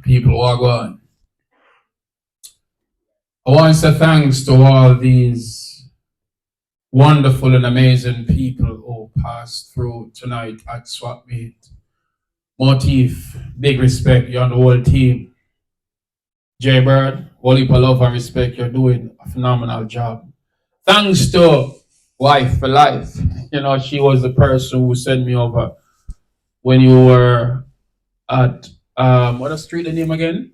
People who are gone. I want to say thanks to all these wonderful and amazing people who passed through tonight at SWAP Meet. Motif, big respect, you're on the whole team. JayBird, whole heap of love and respect, you're doing a phenomenal job. Thanks to Wife for Life. You know, she was the person who sent me over when you were at, what is the street name again?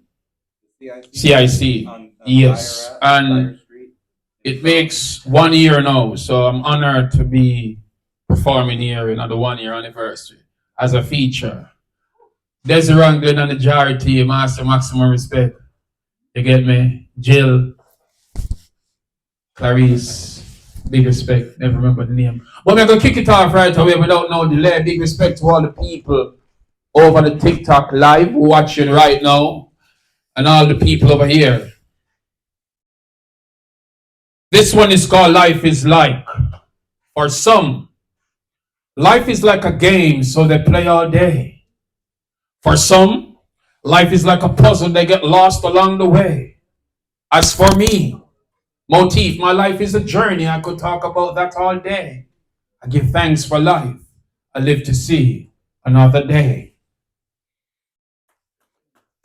CIC. Yes. And it makes 1 year now, so I'm honored to be performing here in the 1 year anniversary as a feature. Desiree Ranglin and the Jar team, master maximum respect. You get me? Jill, Clarice, big respect, never remember the name. But we're going to kick it off right away without no delay. Big respect to all the people over the TikTok live watching right now and all the people over here. This one is called Life is Like. For some, life is like a game, so they play all day. For some, life is like a puzzle, they get lost along the way. As for me, Motif, my life is a journey, I could talk about that all day. I give thanks for life, I live to see another day.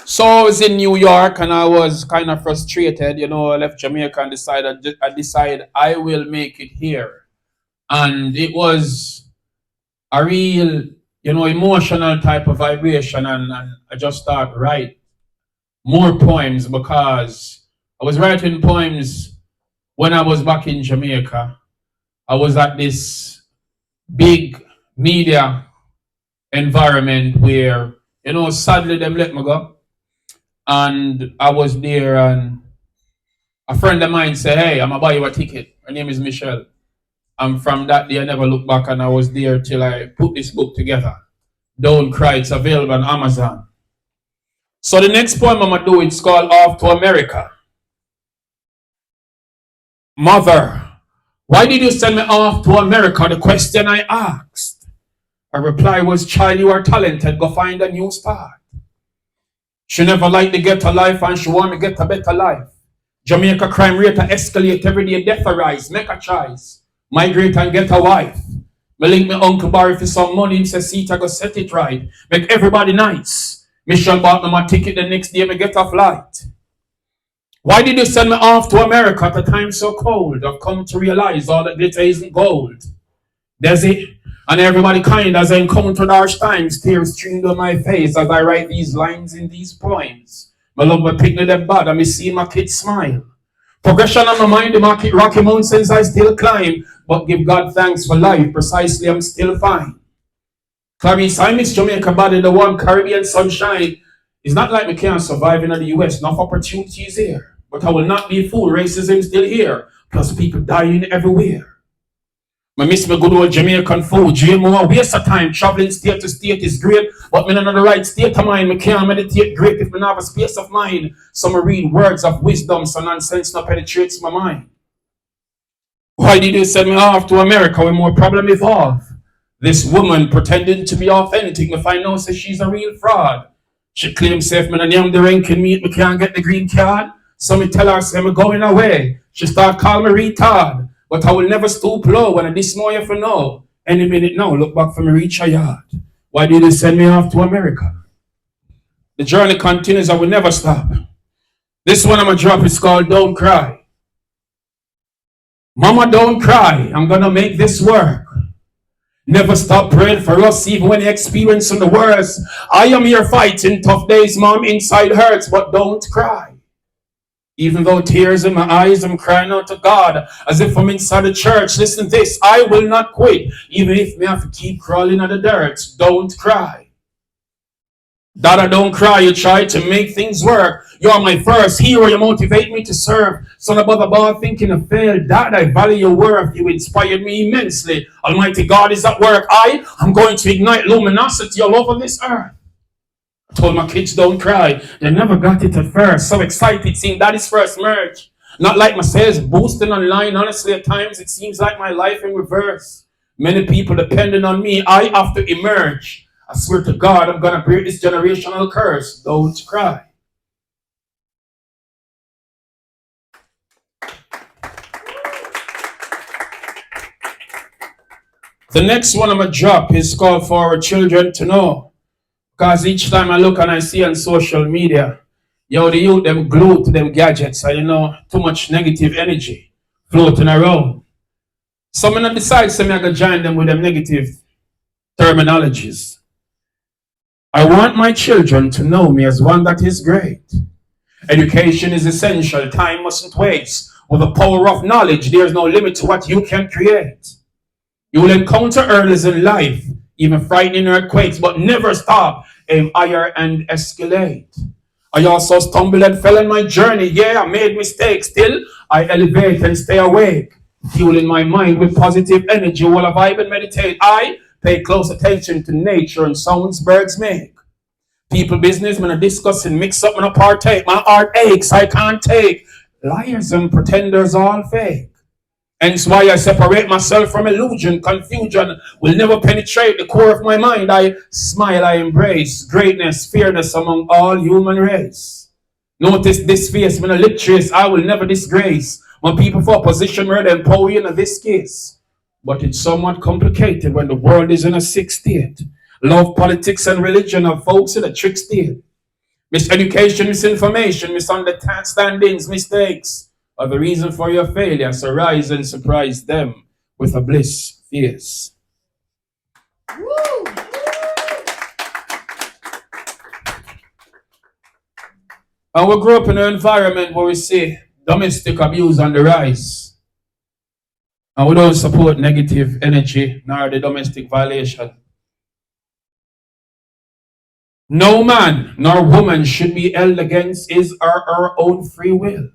So I was in New York and I was kind of frustrated, you know, I left Jamaica and decided I will make it here. And it was a real, you know, emotional type of vibration, and I just started write more poems because I was writing poems when I was back in Jamaica. I was at this big media environment where, you know, sadly them let me go. And I was there and a friend of mine said, hey, I'm gonna buy you a ticket. Her name is Michelle. And from that day I never looked back, and I was there till I put this book together. Don't Cry, it's available on Amazon. So the next poem I'm gonna do, it's called Off to America. Mother, why did you send me off to America? The question I asked. Her reply was, child, you are talented, go find a new start. She never liked to get a life and she want me to get a better life. Jamaica crime rate escalate, every day death arise, make a choice. Migrate and get a wife. Me link me uncle Barry for some money, him say see I go set it right. Make everybody nice. Michelle bought me my ticket, the next day me get a flight. Why did you send me off to America at a time so cold? I've come to realize all that glitter isn't gold. Does it? And everybody kind as I encountered harsh times, tears streamed on my face as I write these lines in these poems. My love my picnic them bad and me see my kids smile. Progression on my mind, the market rocky mountains I still climb, but give God thanks for life, precisely I'm still fine. Clarice, I miss Jamaica body, the warm Caribbean sunshine. It's not like we can't survive in the US, enough opportunities here. But I will not be fooled, racism still here, plus people dying everywhere. I miss my good old Jamaican food. GMO, waste of time. Traveling state to state is great, but me not in the right state of mind. Me can't meditate great if me not have a space of mind. So I read words of wisdom, so nonsense not penetrates my mind. Why did you send me off to America when more problem evolve? This woman pretending to be authentic, me find out says she's a real fraud. She claims if me and young the ranking meet, me can't get the green card. So me tell her, say me going away. She start calling me retard. But I will never stoop low when I this more you for know. Any minute now, look back for me reach a yard. Why did they send me off to America? The journey continues, I will never stop. This one I'm gonna drop is called Don't Cry. Mama, don't cry, I'm gonna make this work. Never stop praying for us even when you're experiencing the worst. I am here fighting tough days, mom, inside hurts, but don't cry. Even though tears in my eyes, I'm crying out to God as if I'm inside the church. Listen to this, I will not quit, even if me have to keep crawling on the dirt. Don't cry. Dada, don't cry, you try to make things work. You're my first hero, you motivate me to serve. Son of a ball thinking I failed. Dad, I value your worth, you inspired me immensely. Almighty God is at work. I am going to ignite luminosity all over this earth. I told my kids don't cry. They never got it at first. So excited seeing daddy's first merge. Not like my sales boosting online. Honestly, at times it seems like my life in reverse. Many people depending on me. I have to emerge. I swear to God, I'm gonna break this generational curse. Don't cry. The next one I'm going to drop is called For Our Children to Know. Because each time I look and I see on social media, the youth, them glued to them gadgets, and too much negative energy floating around. So I'm going to decide, I'm going to join them with them negative terminologies. I want my children to know me as one that is great. Education is essential. Time mustn't waste. With the power of knowledge, there is no limit to what you can create. You will encounter hurdles in life, even frightening earthquakes, but never stop, aim higher and escalate. I also stumbled and fell in my journey. Yeah, I made mistakes. Still, I elevate and stay awake, fueling my mind with positive energy while I vibe and meditate. I pay close attention to nature and sounds birds make. People business, when I discuss and mix up and I partake. My heart aches, I can't take. Liars and pretenders all fake. Hence why I separate myself from illusion. Confusion will never penetrate the core of my mind. I smile, I embrace greatness, fairness among all human race. Notice this face, when I lip trace, I will never disgrace. When people for position murder and power in this case. But it's somewhat complicated when the world is in a sick state. Love, politics, and religion are folks in a trick state. Miseducation, misinformation, misunderstandings, mistakes are the reason for your failure. So rise and surprise them with a bliss fierce. Woo! And we grew up in an environment where we see domestic abuse on the rise. And we don't support negative energy nor the domestic violation. No man nor woman should be held against his or her own free will.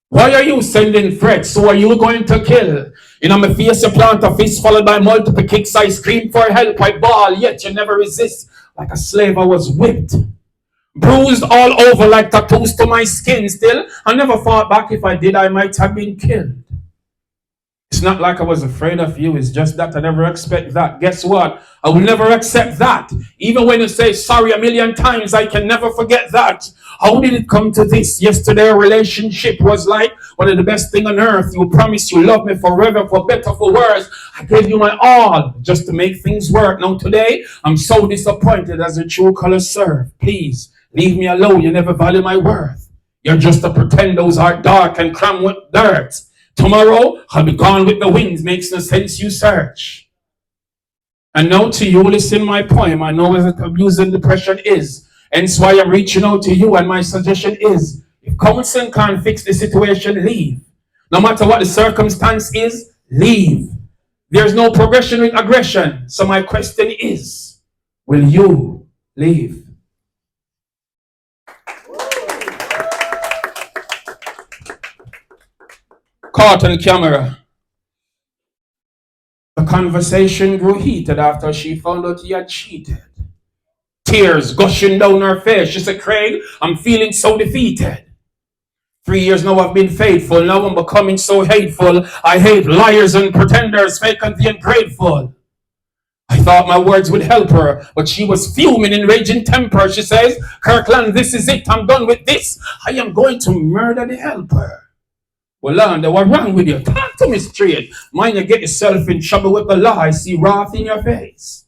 Why are you sending threats? Who are you going to kill? My face you plant a fist followed by multiple kicks. I scream for help, I bawl, yet you never resist. Like a slave I was whipped. Bruised all over like tattoos to my skin. Still, I never fought back. If I did, I might have been killed. It's not like I was afraid of you. It's just that I never expect that. Guess what? I will never accept that. Even when you say sorry a million times, I can never forget that. How did it come to this? Yesterday, our relationship was like one of the best things on earth. You promised you love me forever, for better, for worse. I gave you my all just to make things work. Now today, I'm so disappointed as a true color serve. Please, leave me alone. You never value my worth. You're just a pretend. Those are dark and crammed with dirt. Tomorrow, I'll be gone with the winds. Makes no sense, you search. And now to you, listen my poem. I know what abuse and depression is. Hence why I'm reaching out to you, and my suggestion is, if counseling can't fix the situation, leave. No matter what the circumstance is, leave. There's no progression with aggression. So my question is, will you leave? Caught on camera. The conversation grew heated after she found out he had cheated. Tears gushing down her face. She said, Craig, I'm feeling so defeated. 3 years now I've been faithful. Now I'm becoming so hateful. I hate liars and pretenders, fake and the ungrateful. I thought my words would help her, but she was fuming in raging temper. She says, Kirkland, this is it. I'm done with this. I am going to murder the helper. Well, Londa, what's wrong with you? Talk to me straight. Mind you get yourself in trouble with the law. I see wrath in your face.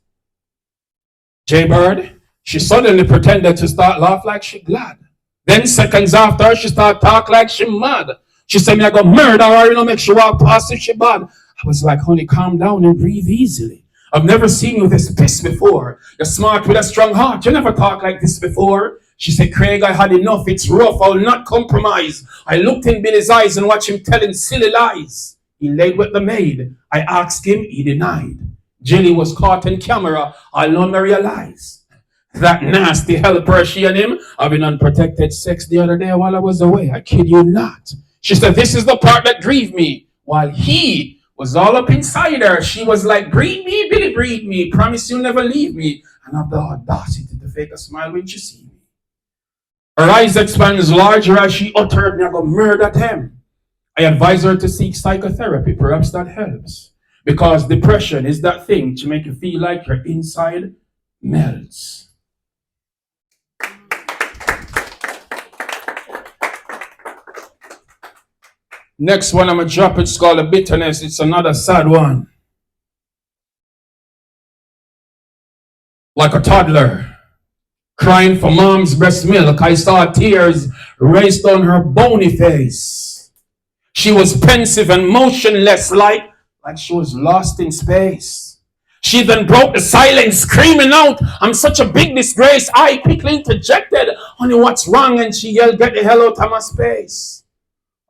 JayBird, she suddenly pretended to start laugh like she glad. Then seconds after, she start talk like she mad. She said, me I go murder her, make she walk past if she bad. I was like, honey, calm down and breathe easily. I've never seen you this pissed before. You're smart with a strong heart. You never talked like this before. She said, Craig, I had enough. It's rough. I will not compromise. I looked in Billy's eyes and watched him telling silly lies. He laid with the maid. I asked him. He denied. Jilly was caught on camera. I alone realized that nasty helper, she and him, having unprotected sex the other day while I was away. I kid you not. She said, this is the part that grieved me. While he was all up inside her, she was like, breathe me, Billy, breathe me. Promise you'll never leave me. And have the audacity to fake a smile when you see me. Her eyes expands larger as she uttered, me I go murder him. I advise her to seek psychotherapy. Perhaps that helps. Because depression is that thing to make you feel like your inside melts. Next one I'm going to drop, it's called a bitterness. It's another sad one. Like a toddler, crying for mom's breast milk, I saw tears race down her bony face. She was pensive and motionless, like she was lost in space. She then broke the silence, screaming out, "I'm such a big disgrace." I quickly interjected, "Honey, what's wrong?" And she yelled, "Get the hell out of my space.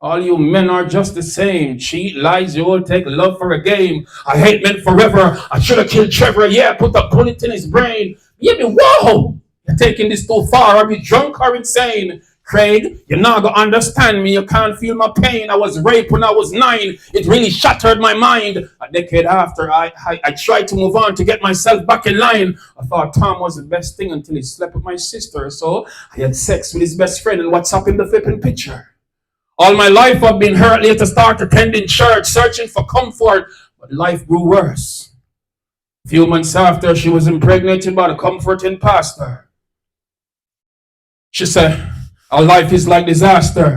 All you men are just the same. Cheat, lies, you all take love for a game. I hate men forever. I should have killed Trevor. Yeah, put a bullet in his brain." Yeah, whoa! You're taking this too far. Are you drunk or insane? Craig, you're not gonna understand me. You can't feel my pain. I was raped when I was 9. It really shattered my mind. A decade after, I tried to move on to get myself back in line. I thought Tom was the best thing until he slept with my sister. So I had sex with his best friend and what's up in the flipping picture. All my life I've been hurt. Later start attending church, searching for comfort. But life grew worse. A few months after, she was impregnated by the comforting pastor. She said, "Our life is like disaster."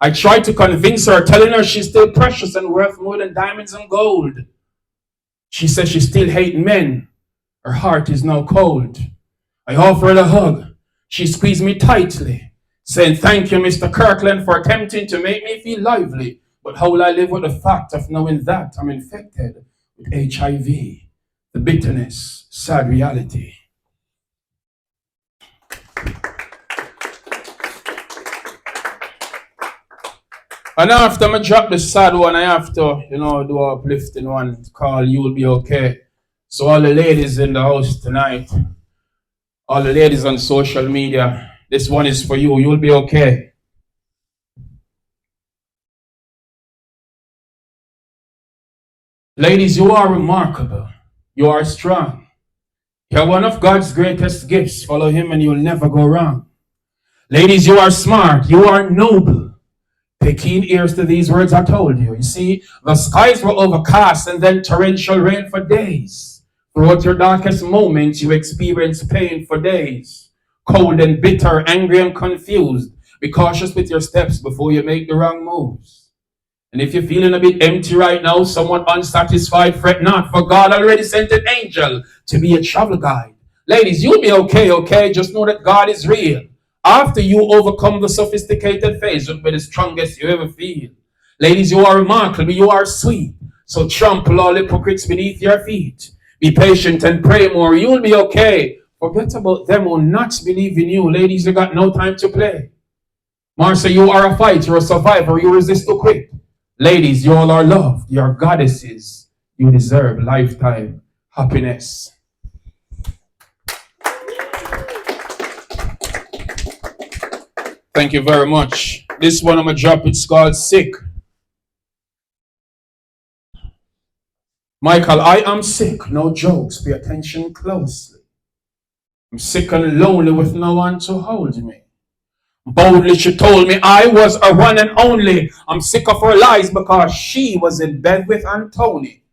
I tried to convince her, telling her she's still precious and worth more than diamonds and gold. She said she still hates men. Her heart is now cold. I offered a hug. She squeezed me tightly, saying, "Thank you, Mr. Kirkland, for attempting to make me feel lively. But how will I live with the fact of knowing that I'm infected with HIV? The bitterness, sad reality." And after I drop the sad one, I have to, do a uplifting one called "You'll Be Okay." So all the ladies in the house tonight, all the ladies on social media, this one is for you. You'll be okay. Ladies, you are remarkable. You are strong. You're one of God's greatest gifts. Follow him and you'll never go wrong. Ladies, you are smart. You are noble. Pay keen ears to these words I told you. You see, the skies were overcast and then torrential rain for days. Throughout your darkest moments, you experienced pain for days. Cold and bitter, angry and confused. Be cautious with your steps before you make the wrong moves. And if you're feeling a bit empty right now, somewhat unsatisfied, fret not, for God already sent an angel to be a travel guide. Ladies, you'll be okay, okay? Just know that God is real. After you overcome the sophisticated phase, you'll be the strongest you ever feel. Ladies, you are remarkable, you are sweet. So trample all hypocrites beneath your feet. Be patient and pray more, you'll be okay. Forget about them who not believe in you. Ladies, you got no time to play. Marcia, you are a fighter, a survivor, you resist to quit. Ladies, you all are loved, you are goddesses. You deserve lifetime happiness. Thank you very much. This one I'm going to drop, it's called Sick. Michael, I am sick, no jokes, pay attention closely. I'm sick and lonely with no one to hold me. Boldly she told me I was a one and only. I'm sick of her lies because she was in bed with Anthony.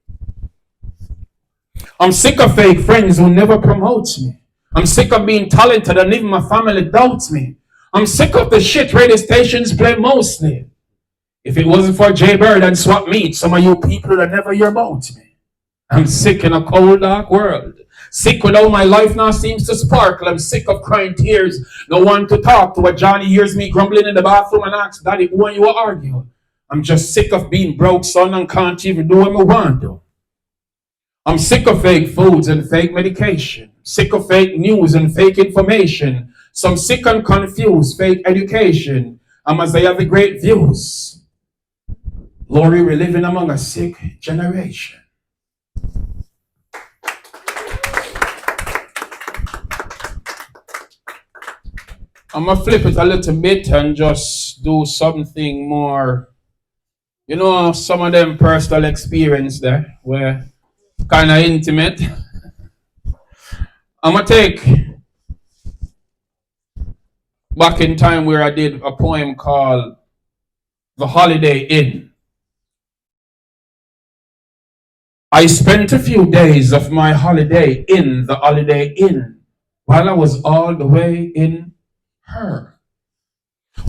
I'm sick of fake friends who never promote me. I'm sick of being talented and even my family doubts me. I'm sick of the shit radio stations play mostly. If it wasn't for JayBird and PSWAP Meet, some of you people would never hear about me. I'm sick in a cold, dark world. Sick with how my life now seems to sparkle. I'm sick of crying tears. No one to talk to. When Johnny hears me grumbling in the bathroom and asks, "Daddy, who are you argue?" I'm just sick of being broke, son, and can't even do what I want to. I'm sick of fake foods and fake medication. Sick of fake news and fake information. Some sick and confused fake education. Amaziyah The Great views. Lori, we're living among a sick generation. I'm going to flip it a little bit and just do something more, some of them personal experience there, where kind of intimate. I'm going to take back in time where I did a poem called The Holiday Inn. I spent a few days of my holiday in the Holiday Inn while I was all the way in her.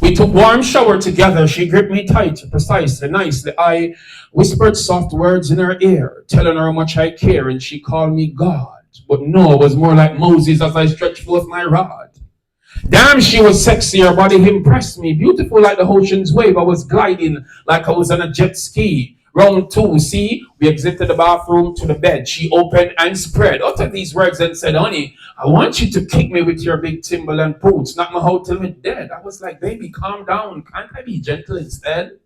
We took warm shower together. She gripped me tight, precisely, nicely. I whispered soft words in her ear, telling her how much I care, and she called me God. But no, it was more like Moses as I stretched forth my rod. Damn, she was sexy, her body impressed me. Beautiful like the ocean's wave. I was gliding like I was on a jet ski. Round two, see, we exited the bathroom to the bed. She opened and spread, uttered these words and said, honey, I want you to kick me with your big Timberland boots, knock my out till me dead. I was like, baby, calm down. Can't I be gentle instead?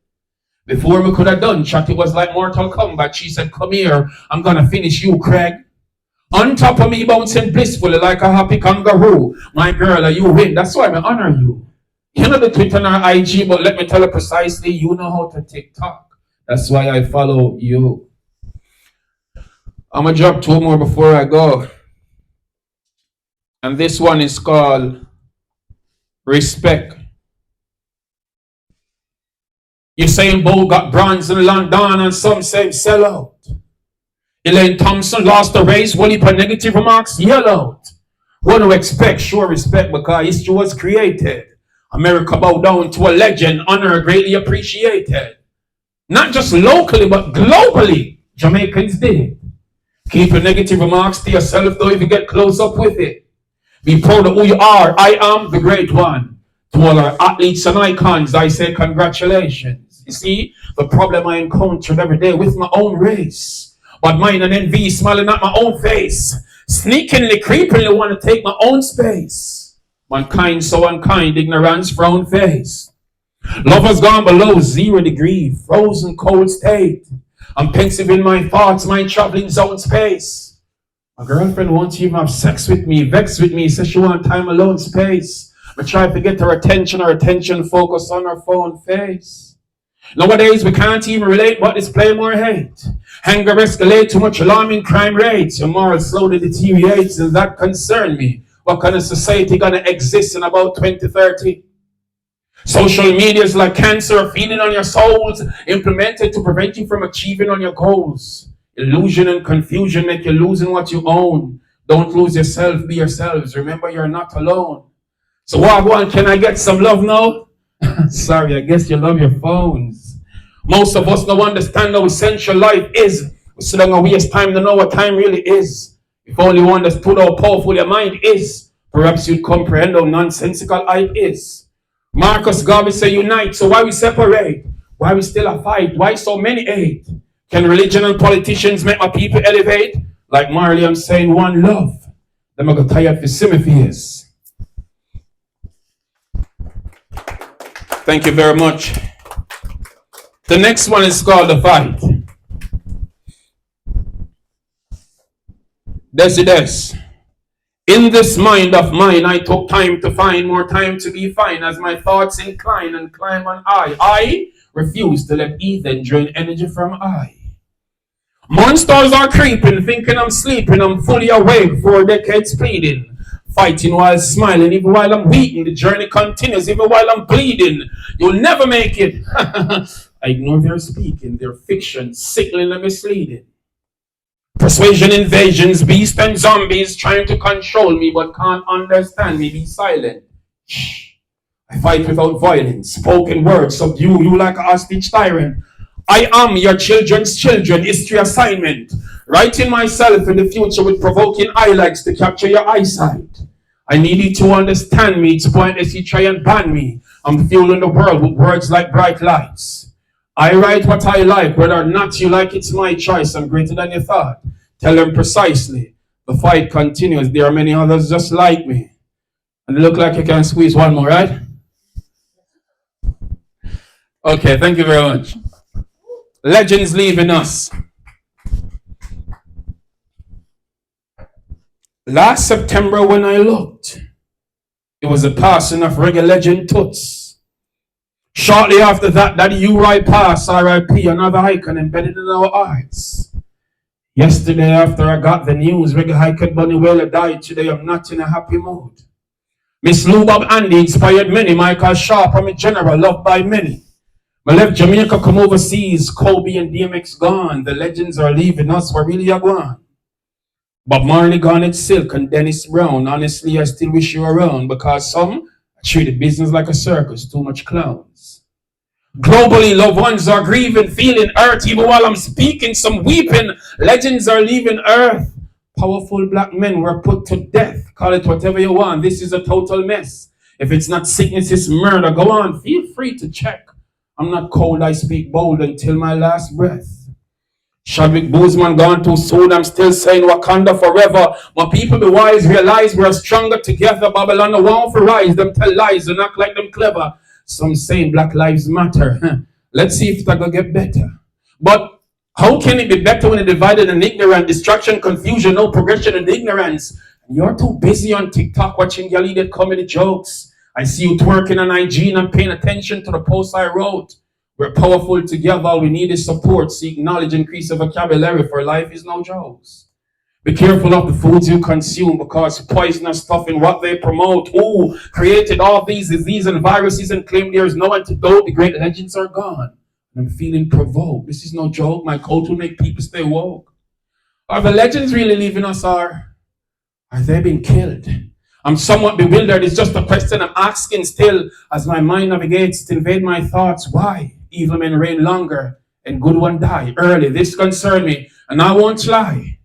Before we could have done chat, it was like Mortal Kombat. She said, come here, I'm gonna finish you, Craig. On top of me, bouncing blissfully like a happy kangaroo. My girl, you win. That's why I honor you. You know the Twitter and IG, but let me tell you precisely, you know how to TikTok. That's why I follow you. I'm going to drop two more before I go. And this one is called Respect. Usain Bolt got bronze in London and some say sell out. Elaine Thompson lost the race. One heap of negative remarks, yell out. What do you expect? Sure respect because history was created. America bowed down to a legend, honor greatly appreciated. Not just locally, but globally, Jamaicans did it. Keep your negative remarks to yourself, though, if you get close up with it. Be proud of who you are. I am the great one. To all our athletes and icons, I say congratulations. You see, the problem I encountered every day with my own race. But mine and envy smiling at my own face. Sneakingly, creepingly want to take my own space. Mankind so unkind, ignorance, frown face. Love has gone below 0 degree, frozen cold state. I'm pensive in my thoughts, my traveling zone space. My girlfriend won't even have sex with me, vex with me, says she want time alone space. I try to get her attention focused on her phone face. Nowadays we can't even relate but display more hate. Anger escalate, too much alarming crime rates. Your moral slowly deteriorates and that concern me. What kind of society gonna exist in about 2030? Social media is like cancer feeding on your souls, implemented to prevent you from achieving on your goals. Illusion and confusion make you losing what you own. Don't lose yourself, be yourselves. Remember, you're not alone. So what, can I get some love now? Sorry, I guess you love your phones. Most of us don't understand how essential life is. We sit down and waste time to know what time really is. If only one understood how powerful your mind is, perhaps you'd comprehend how nonsensical life is. Marcus Garvey say unite, so why we separate? Why we still a fight? Why so many hate? Can religion and politicians make my people elevate? Like Marley, I'm saying one love. Them I got tired for Simifias. Thank you very much. The next one is called The Fight. Desides. In this mind of mine, I took time to find more time to be fine as my thoughts incline and climb on high. I refuse to let Ethan drain energy from I. Monsters are creeping, thinking I'm sleeping. I'm fully awake, 4 decades pleading. Fighting while smiling, even while I'm weakening. The journey continues, even while I'm bleeding. You'll never make it. I ignore their speaking, their fiction, sickening and misleading. Persuasion, invasions, beasts and zombies trying to control me but can't understand me. Be silent. Shh. I fight without violence. Spoken words subdue you like a hostage tyrant. I am your children's children. History assignment. Writing myself in the future with provoking highlights to capture your eyesight. I need you to understand me. It's pointless you try and ban me. I'm fueling the world with words like bright lights. I write what I like, whether or not you like it's my choice. I'm greater than you thought. Tell them precisely. The fight continues. There are many others just like me. And it look like you can squeeze one more, right? Okay, thank you very much. Legends leaving us. Last September when I looked, it was the passing of reggae legend Toots. Shortly after that, Daddy Uri passed, R.I.P., another icon embedded in our hearts. Yesterday, after I got the news, reggae icon Bunny Wailer died. Today, I'm not in a happy mood. Miss Lou Bob Andy inspired many. Michael Sharp, I'm a general, loved by many. I left Jamaica, come overseas. Kobe and DMX gone. The legends are leaving us. We're really gone. Bob Marley gone, it's Silk and Dennis Brown. Honestly, I still wish you were around because some treated business like a circus, too much clowns. Globally, loved ones are grieving, feeling hurt. Even while I'm speaking, some weeping. Legends are leaving Earth. powerful black men were put to death. Call it whatever you want. This is a total mess. If it's not sickness, it's murder. Go on. Feel free to check. I'm not cold. I speak bold until my last breath. Chadwick Boseman gone too soon. I'm still saying Wakanda forever. My people be wise, realize we're stronger together. Babylon the one for rise. Them tell lies and act like them clever. Some saying Black Lives Matter. Let's see if it's gonna get better. But how can it be better when it's divided and ignorant? Destruction, confusion, no progression and ignorance. You're too busy on TikTok watching Yali comedy jokes. I see you twerking on IG, not paying attention to the posts I wrote. We're powerful together. All we need is support. Seek knowledge, increase the vocabulary, for life is no jokes. Be careful of the foods you consume, because poisonous stuff in what they promote. Who created all these diseases and viruses and claim there is no antidote? The great legends are gone. I'm feeling provoked. This is no joke. My code will make people stay woke. Are the legends really leaving us, or are they being killed? I'm somewhat bewildered. It's just a question I'm asking still, as my mind navigates to invade my thoughts. Why? Evil men reign longer and good one die early. This concerned me, and I won't lie.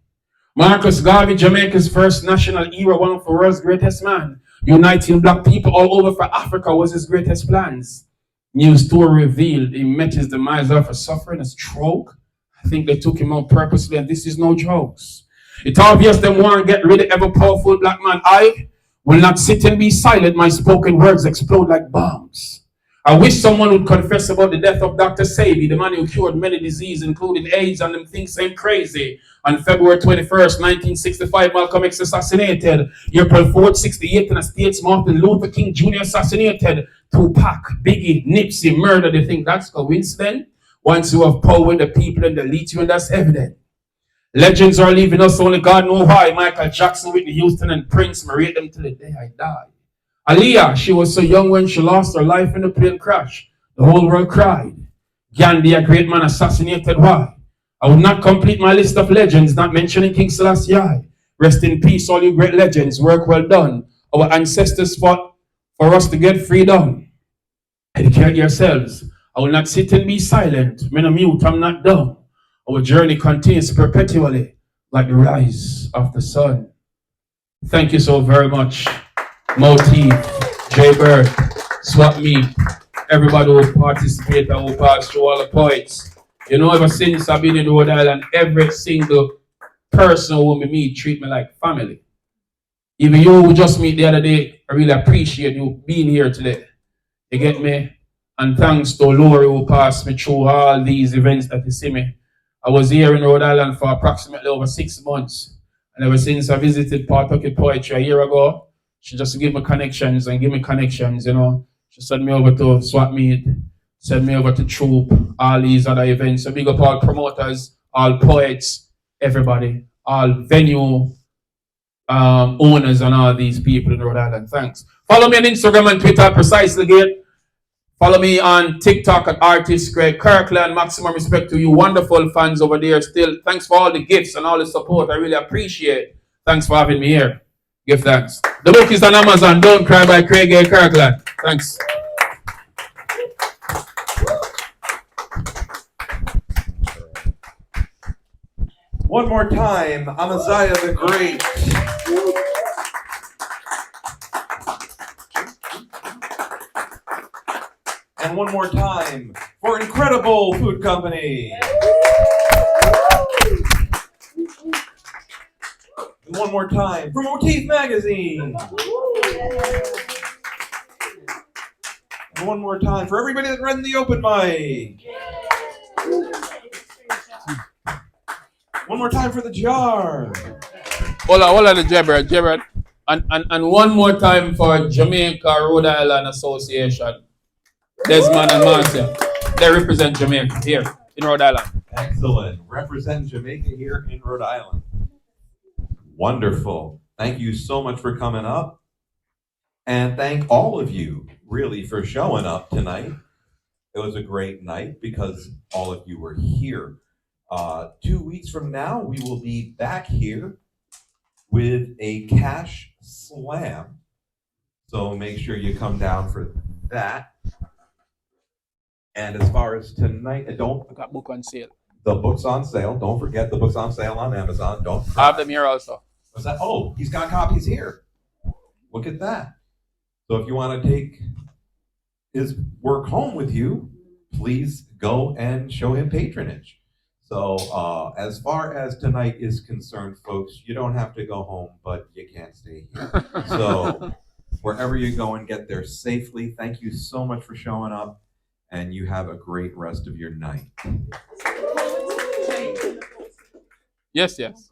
Marcus Garvey, Jamaica's first national hero, one of the world's greatest men, uniting black people all over for Africa was his greatest plans. New story revealed he met his demise after suffering a stroke. I think they took him out purposely, and this is no jokes. It's obvious them want to get rid of every powerful black man. I will not sit and be silent. My spoken words explode like bombs. I wish someone would confess about the death of Dr. Sebi, the man who cured many diseases, including AIDS, and them things ain't crazy. On February 21st, 1965, Malcolm X assassinated. April 4th, 68, in a States, Martin Luther King Jr. assassinated. Tupac, Biggie, Nipsey murdered. They think that's coincidence? Once you have power with the people and delete you, and that's evident. Legends are leaving us, only God knows why. Michael Jackson, Whitney Houston, and Prince, married them till the day I died. Aaliyah, she was so young when she lost her life in a plane crash. The whole world cried. Gandhi, a great man, assassinated. Why? I would not complete my list of legends, not mentioning King Selassie. Rest in peace, all you great legends. Work well done. Our ancestors fought for us to get freedom. Educate yourselves. I will not sit and be silent. I'm not mute, I'm not dumb. Our journey continues perpetually, like the rise of the sun. Thank you so very much. Motif, JayBird, PSWAP Meet, everybody who participated and who passed through, all the poets. You know, ever since I've been in Rhode Island, every single person who we meet treat me like family. Even you who just meet the other day, I really appreciate you being here today. You get me? And thanks to Lori who passed me through all these events that you see me. I was here in Rhode Island for approximately over 6 months. And ever since I visited Pawtucket Poetry a year ago, she just give me connections and give me connections, you know. She sent me over to PSWAP Meet, sent me over to Troop, all these other events. So big up all promoters, all poets, everybody, all venue owners and all these people in Rhode Island. Thanks. Follow me on Instagram and Twitter, Precisely Gate. Follow me on TikTok at Artist Lori Kirkland. Maximum respect to you wonderful fans over there still. Thanks for all the gifts and all the support. I really appreciate it. Thanks for having me here. Give thanks. The book is on Amazon. Don't Cry by Craig A. Kirkland. Thanks. One more time, Amaziyah The Great. And one more time for Incredible Food Company. And one more time for Motif Magazine. And one more time for everybody that ran the open mic. One more time for the jar. Hold on, the JayBird. And one more time for Jamaica Rhode Island Association. Desmond and Marcia. They represent Jamaica here in Rhode Island. Excellent. Represent Jamaica here in Rhode Island. Wonderful. Thank you so much for coming up. And thank all of you, really, for showing up tonight. It was a great night because all of you were here. 2 weeks from now, we will be back here with a cash slam. So make sure you come down for that. And as far as tonight, I got book on sale. The book's on sale. Don't forget the book's on sale on Amazon. Don't I have them here also. Was that? Oh, he's got copies here. Look at that. So if you want to take his work home with you, please go and show him patronage. So as far as tonight is concerned, folks, you don't have to go home, but you can't stay here. So wherever you're going, get there safely. Thank you so much for showing up, and you have a great rest of your night. Yes, yes.